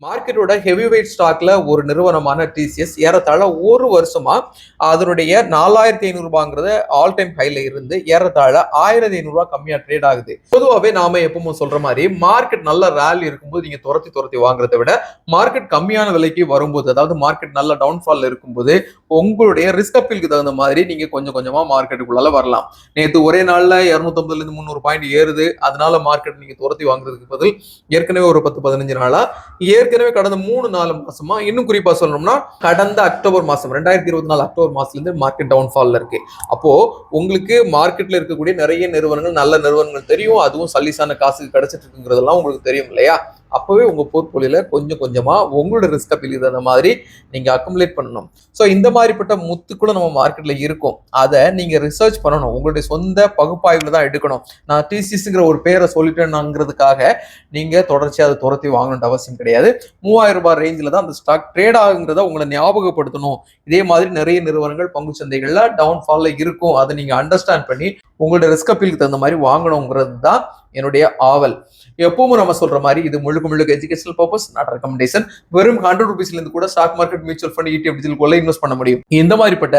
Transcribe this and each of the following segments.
மார்க்கெட்டோட heavy weight ஸ்டாக்ல ஒரு நிறுவனமான டிசிஎஸ் ஏறத்தாழ ஒரு வருஷமா அதனுடைய 4500 ரூபாங்கிறத ஆல் டைம் ஹைல இருந்து ஏறத்தாழ 1500 ரூபாய் கம்மியா ட்ரேட் ஆகுது. பொதுவாகவே நாம எப்பவும் சொல்ற மாதிரி மார்க்கெட் நல்ல ரேலி இருக்கும்போது நீங்க துரத்தி வாங்குறதை விட மார்க்கெட் கம்மியான விலைக்கு வரும்போது, அதாவது மார்க்கெட் நல்ல டவுன்ஃபால் இருக்கும்போது உங்களுடைய ரிஸ்க் அப்பீலுக்கு தகுந்த மாதிரி நீங்க கொஞ்சம் கொஞ்சமா மார்க்கெட்டுக்குள்ளால வரலாம். நேற்று ஒரே நாள்ல 250 இருந்து 300 பாயிண்ட் ஏறுது, அதனால மார்க்கெட் நீங்க துரத்தி வாங்குறதுக்கு பதில் ஏற்கனவே ஒரு 10-15 நாளா ஏற்கனவே கடந்த 3-4 மாசமா, இன்னும் குறிப்பா சொல்லணும்னா கடந்த அக்டோபர் மாசம் 2024 அக்டோபர் மாசத்துல இருந்து மார்க்கெட் டவுன்ஃபால்ல இருக்கு. அப்போ உங்களுக்கு மார்க்கெட்ல இருக்கக்கூடிய நிறைய நிறுவனங்கள், நல்ல நிறுவனங்கள் தெரியும், அதுவும் சல்லிசான காசுக்கு கிடைச்சிட்டு இருக்குங்கிறதெல்லாம் உங்களுக்கு தெரியும் இல்லையா? அப்பவே உங்க போர்ட்போலியோல கொஞ்சம் கொஞ்சமா உங்களோட ரிஸ்க் அப்பீல் அந்த மாதிரி நீங்க அக்குமுலேட் பண்ணணும். ஸோ இந்த மாதிரிப்பட்ட முத்துக்குள்ள நம்ம மார்க்கெட்ல இருக்கும். அதை நீங்க ரிசர்ச் பண்ணணும், உங்களுடைய சொந்த பகுப்பாய்வுல தான் எடுக்கணும். நான் டிசிஎஸ்ங்கிற ஒரு பேரை சொல்லிட்டேன்னாங்கிறதுக்காக நீங்க தொடர்ச்சியாக அதை துரத்தி வாங்கணுன்ற அவசியம் கிடையாது. 3000 ரூபாய் ரேஞ்சில் தான் அந்த ஸ்டாக் ட்ரேட் ஆகுங்கிறத உங்களை ஞாபகப்படுத்தணும். இதே மாதிரி நிறைய நிறுவனங்கள் பங்கு சந்தைகள்ல டவுன்ஃபால்ல இருக்கும், அதை நீங்க அண்டர்ஸ்டாண்ட் பண்ணி உங்களோட ரிஸ்க் அப்பீலுக்கு தகுந்த மாதிரி வாங்கணுங்கிறது தான் என்னுடைய ஆவல். எப்பவும் நம்ம சொல்ற மாதிரி இது முழுக்க எஜுகேஷனல் பர்பஸ், நாட் ரெக்கமெண்டேஷன். வெறும் 100 ரூபீஸ்ல இருந்து கூட stock market, mutual fund, ETF digital invest பண்ண முடியும். இந்த மாதிரிப்பட்ட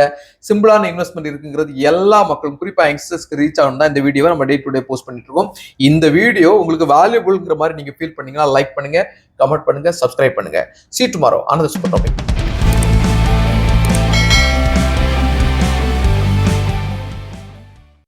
சிம்பிளான இன்வெஸ்ட்மெண்ட் இருக்குங்கிறது எல்லா மக்களும், குறிப்பா யங்ஸ்டர்ஸ்க்கு ரீச் ஆகணும் தான் இந்த வீடியோவை நம்ம டே டு டே போஸ்ட் பண்ணிட்டு இருக்கோம். இந்த வீடியோ உங்களுக்கு வேல்யூபிள்ங்கிற மாதிரி நீங்க ஃபீல் பண்ணீங்கன்னா லைக் பண்ணுங்க, கமெண்ட் பண்ணுங்க, சப்ஸ்கிரைப் பண்ணுங்க. See you tomorrow another super topic.